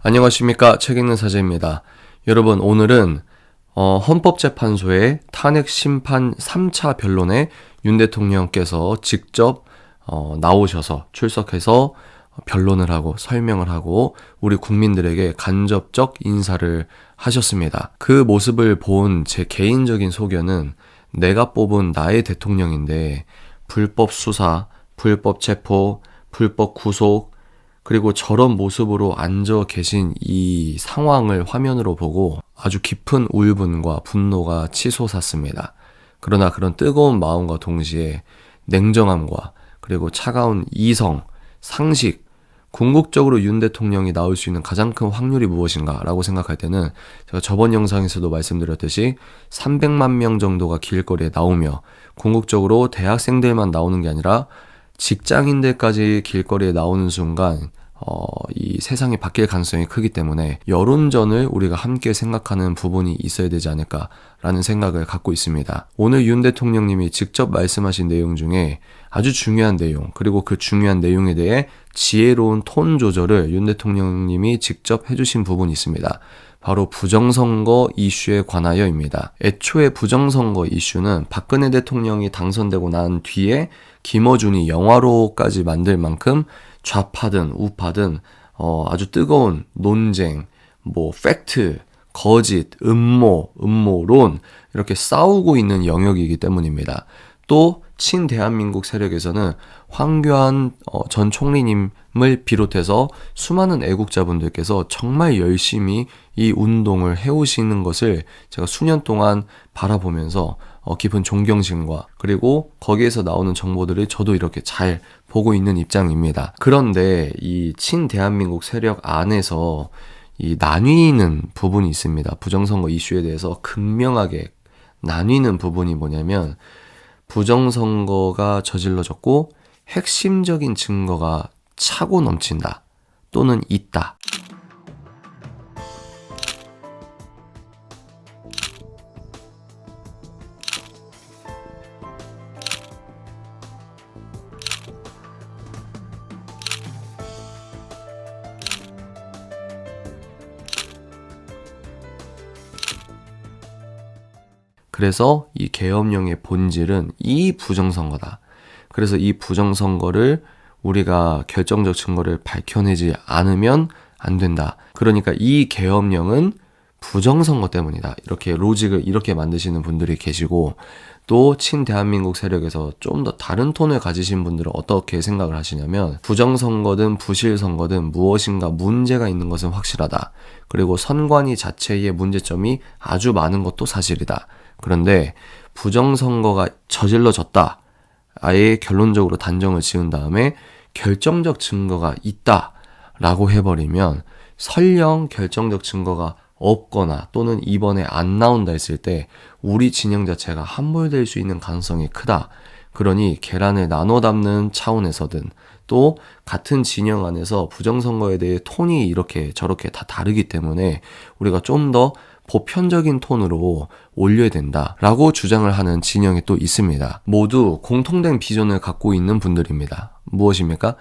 안녕하십니까. 책 읽는 사제입니다. 여러분, 오늘은 헌법재판소의 탄핵심판 3차 변론에 윤 대통령께서 직접 나오셔서 출석해서 변론을 하고 설명을 하고 우리 국민들에게 간접적 인사를 하셨습니다. 그 모습을 본 제 개인적인 소견은 내가 뽑은 나의 대통령인데 불법 수사, 불법 체포, 불법 구속, 그리고 저런 모습으로 앉아 계신 이 상황을 화면으로 보고 아주 깊은 울분과 분노가 치솟았습니다. 그러나 그런 뜨거운 마음과 동시에 냉정함과 그리고 차가운 이성, 상식, 궁극적으로 윤 대통령이 나올 수 있는 가장 큰 확률이 무엇인가 라고 생각할 때는 제가 저번 영상에서도 말씀드렸듯이 300만 명 정도가 길거리에 나오며 궁극적으로 대학생들만 나오는 게 아니라 직장인들까지 길거리에 나오는 순간 이 세상이 바뀔 가능성이 크기 때문에 여론전을 우리가 함께 생각하는 부분이 있어야 되지 않을까라는 생각을 갖고 있습니다. 오늘 윤 대통령님이 직접 말씀하신 내용 중에 아주 중요한 내용, 그리고 그 중요한 내용에 대해 지혜로운 톤 조절을 윤 대통령님이 직접 해주신 부분이 있습니다. 바로 부정선거 이슈에 관하여입니다. 애초에 부정선거 이슈는 박근혜 대통령이 당선되고 난 뒤에 김어준이 영화로까지 만들 만큼 좌파든 우파든 아주 뜨거운 논쟁, 팩트, 거짓, 음모론 이렇게 싸우고 있는 영역이기 때문입니다. 또 친대한민국 세력에서는 황교안 전 총리님을 비롯해서 수많은 애국자분들께서 정말 열심히 이 운동을 해오시는 것을 제가 수년 동안 바라보면서 깊은 존경심과 그리고 거기에서 나오는 정보들을 저도 이렇게 잘 보고 있는 입장입니다. 그런데 이 친대한민국 세력 안에서 이 나뉘는 부분이 있습니다. 부정선거 이슈에 대해서 극명하게 나뉘는 부분이 뭐냐면 부정선거가 저질러졌고 핵심적인 증거가 차고 넘친다 또는 있다. 그래서 이 계엄령의 본질은 이 부정선거다. 그래서 이 부정선거를 우리가 결정적 증거를 밝혀내지 않으면 안 된다. 그러니까 이 계엄령은 부정선거 때문이다. 이렇게 로직을 이렇게 만드시는 분들이 계시고 또 친대한민국 세력에서 좀 더 다른 톤을 가지신 분들은 어떻게 생각을 하시냐면 부정선거든 부실선거든 무엇인가 문제가 있는 것은 확실하다. 그리고 선관위 자체의 문제점이 아주 많은 것도 사실이다. 그런데 부정선거가 저질러졌다. 아예 결론적으로 단정을 지은 다음에 결정적 증거가 있다 라고 해버리면 설령 결정적 증거가 없거나 또는 이번에 안 나온다 했을 때 우리 진영 자체가 함몰될 수 있는 가능성이 크다. 그러니 계란을 나눠 담는 차원에서든 또 같은 진영 안에서 부정선거에 대해 톤이 이렇게 저렇게 다 다르기 때문에 우리가 좀 더 보편적인 톤으로 올려야 된다라고 주장을 하는 진영이 또 있습니다. 모두 공통된 비전을 갖고 있는 분들입니다. 무엇입니까?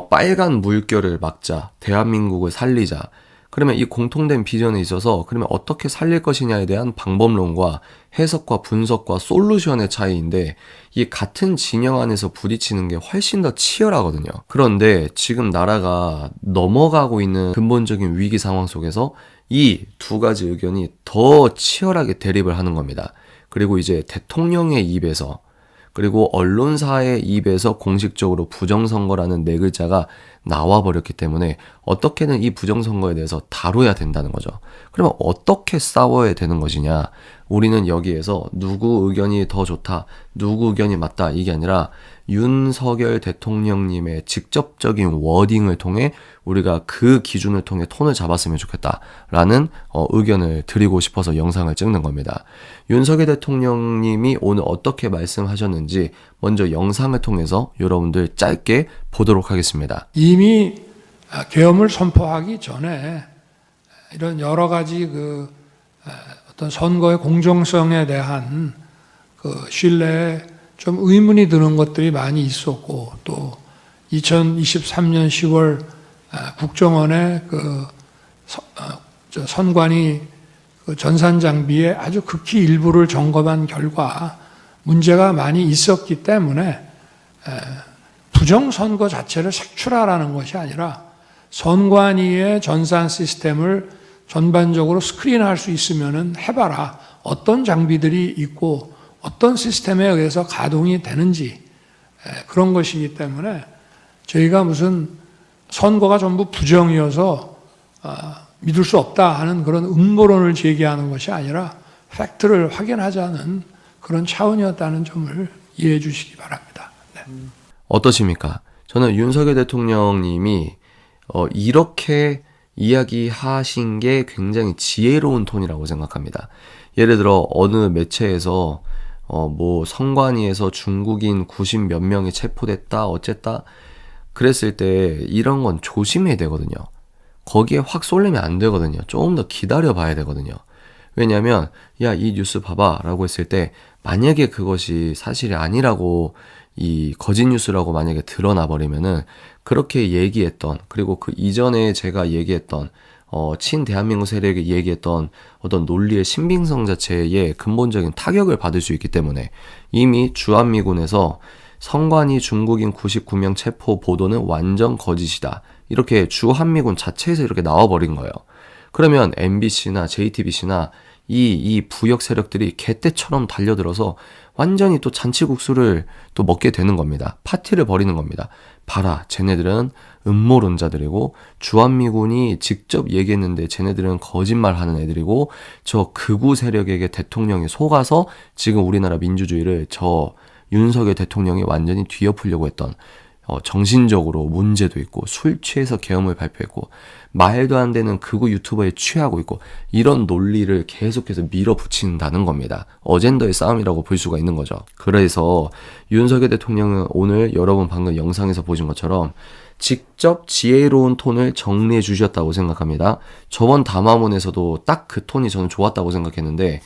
빨간 물결을 막자, 대한민국을 살리자. 그러면 이 공통된 비전에 있어서 그러면 어떻게 살릴 것이냐에 대한 방법론과 해석과 분석과 솔루션의 차이인데 이 같은 진영 안에서 부딪히는 게 훨씬 더 치열하거든요. 그런데 지금 나라가 넘어가고 있는 근본적인 위기 상황 속에서 이 두 가지 의견이 더 치열하게 대립을 하는 겁니다. 그리고 이제 대통령의 입에서 그리고 언론사의 입에서 공식적으로 부정선거라는 네 글자가 나와버렸기 때문에 어떻게든 이 부정선거에 대해서 다뤄야 된다는 거죠. 그러면 어떻게 싸워야 되는 것이냐? 우리는 여기에서 누구 의견이 더 좋다, 누구 의견이 맞다 이게 아니라 윤석열 대통령님의 직접적인 워딩을 통해 우리가 그 기준을 통해 톤을 잡았으면 좋겠다라는 의견을 드리고 싶어서 영상을 찍는 겁니다. 윤석열 대통령님이 오늘 어떻게 말씀하셨는지 먼저 영상을 통해서 여러분들 짧게 보도록 하겠습니다. 이미 계엄을 선포하기 전에 이런 여러 가지 어떤 선거의 공정성에 대한 신뢰에 좀 의문이 드는 것들이 많이 있었고, 또 2023년 10월 국정원의 선관위 그 전산 장비의 아주 극히 일부를 점검한 결과 문제가 많이 있었기 때문에 부정선거 자체를 색출하라는 것이 아니라 선관위의 전산 시스템을 전반적으로 스크린할 수 있으면 해봐라. 어떤 장비들이 있고 어떤 시스템에 의해서 가동이 되는지 그런 것이기 때문에 저희가 무슨 선거가 전부 부정이어서 믿을 수 없다 하는 그런 음모론을 제기하는 것이 아니라 팩트를 확인하자는 그런 차원이었다는 점을 이해해 주시기 바랍니다. 네. 어떠십니까? 저는 윤석열 대통령님이 이렇게 이야기하신 게 굉장히 지혜로운 톤이라고 생각합니다. 예를 들어 어느 매체에서 뭐 선관위에서 중국인 90 몇 명이 체포됐다 어쨌다 그랬을 때 이런 건 조심해야 되거든요. 거기에 확 쏠리면 안 되거든요. 조금 더 기다려 봐야 되거든요. 왜냐면 야, 이 뉴스 봐봐 라고 했을 때 만약에 그것이 사실이 아니라고 이 거짓 뉴스라고 만약에 드러나 버리면은 그렇게 얘기했던 그리고 그 이전에 제가 얘기했던 친대한민국 세력이 얘기했던 어떤 논리의 신빙성 자체에 근본적인 타격을 받을 수 있기 때문에 이미 주한미군에서 선관위 중국인 99명 체포 보도는 완전 거짓이다. 이렇게 주한미군 자체에서 이렇게 나와버린 거예요. 그러면 MBC나 JTBC나 이 부역 세력들이 개떼처럼 달려들어서 완전히 또 잔치국수를 또 먹게 되는 겁니다. 파티를 벌이는 겁니다. 봐라, 쟤네들은 음모론자들이고 주한미군이 직접 얘기했는데 쟤네들은 거짓말하는 애들이고 저 극우 세력에게 대통령이 속아서 지금 우리나라 민주주의를 저 윤석열 대통령이 완전히 뒤엎으려고 했던 정신적으로 문제도 있고 술 취해서 계엄을 발표했고 말도 안 되는 극우 유튜버에 취하고 있고 이런 논리를 계속해서 밀어붙인다는 겁니다. 어젠더의 싸움이라고 볼 수가 있는 거죠. 그래서 윤석열 대통령은 오늘 여러분 방금 영상에서 보신 것처럼 직접 지혜로운 톤을 정리해 주셨다고 생각합니다. 저번 담화문에서도 딱 그 톤이 저는 좋았다고 생각했는데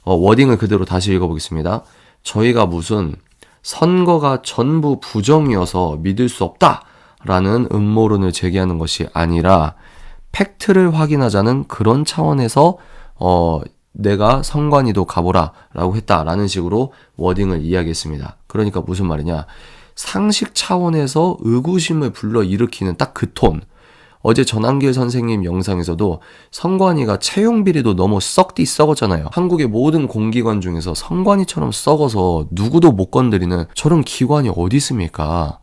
워딩을 그대로 다시 읽어보겠습니다. 저희가 무슨 선거가 전부 부정이어서 믿을 수 없다라는 음모론을 제기하는 것이 아니라 팩트를 확인하자는 그런 차원에서 내가 선관위도 가보라 라고 했다라는 식으로 워딩을 이야기했습니다. 그러니까 무슨 말이냐, 상식 차원에서 의구심을 불러일으키는 딱 그 톤. 어제 전한길 선생님 영상에서도 선관위가 채용 비리도 너무 썩었잖아요. 한국의 모든 공기관 중에서 선관위처럼 썩어서 누구도 못 건드리는 저런 기관이 어디 있습니까?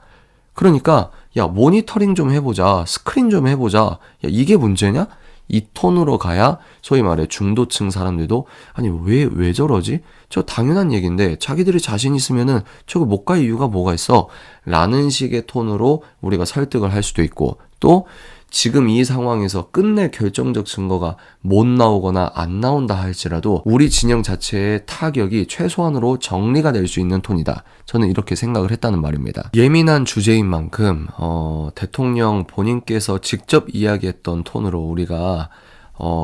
그러니까 야, 모니터링 좀 해보자, 스크린 좀 해보자. 야, 이게 문제냐? 이 톤으로 가야 소위 말해 중도층 사람들도 아니 왜 저러지? 저 당연한 얘기인데 자기들이 자신 있으면은 저거 못 갈 이유가 뭐가 있어? 라는 식의 톤으로 우리가 설득을 할 수도 있고, 또 지금 이 상황에서 끝내 결정적 증거가 못 나오거나 안 나온다 할지라도 우리 진영 자체의 타격이 최소한으로 정리가 될 수 있는 톤이다. 저는 이렇게 생각을 했다는 말입니다. 예민한 주제인 만큼 대통령 본인께서 직접 이야기했던 톤으로 우리가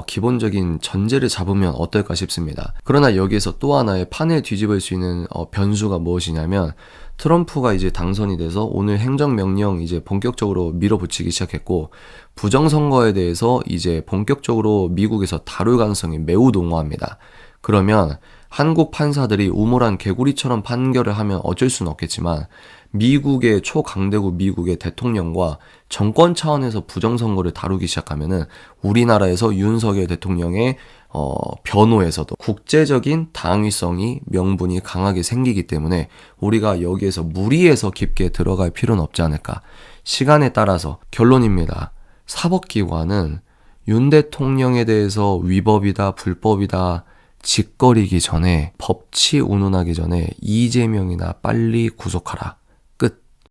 기본적인 전제를 잡으면 어떨까 싶습니다. 그러나 여기에서 또 하나의 판을 뒤집을 수 있는 변수가 무엇이냐면, 트럼프가 이제 당선이 돼서 오늘 행정명령 이제 본격적으로 밀어붙이기 시작했고, 부정선거에 대해서 이제 본격적으로 미국에서 다룰 가능성이 매우 농후합니다. 그러면 한국 판사들이 우물한 개구리처럼 판결을 하면 어쩔 수는 없겠지만, 미국의 초강대국 미국의 대통령과 정권 차원에서 부정선거를 다루기 시작하면은 우리나라에서 윤석열 대통령의 변호에서도 국제적인 당위성이 명분이 강하게 생기기 때문에 우리가 여기에서 무리해서 깊게 들어갈 필요는 없지 않을까. 시간에 따라서 결론입니다. 사법기관은 윤 대통령에 대해서 위법이다 불법이다 짓거리기 전에, 법치 운운하기 전에 이재명이나 빨리 구속하라.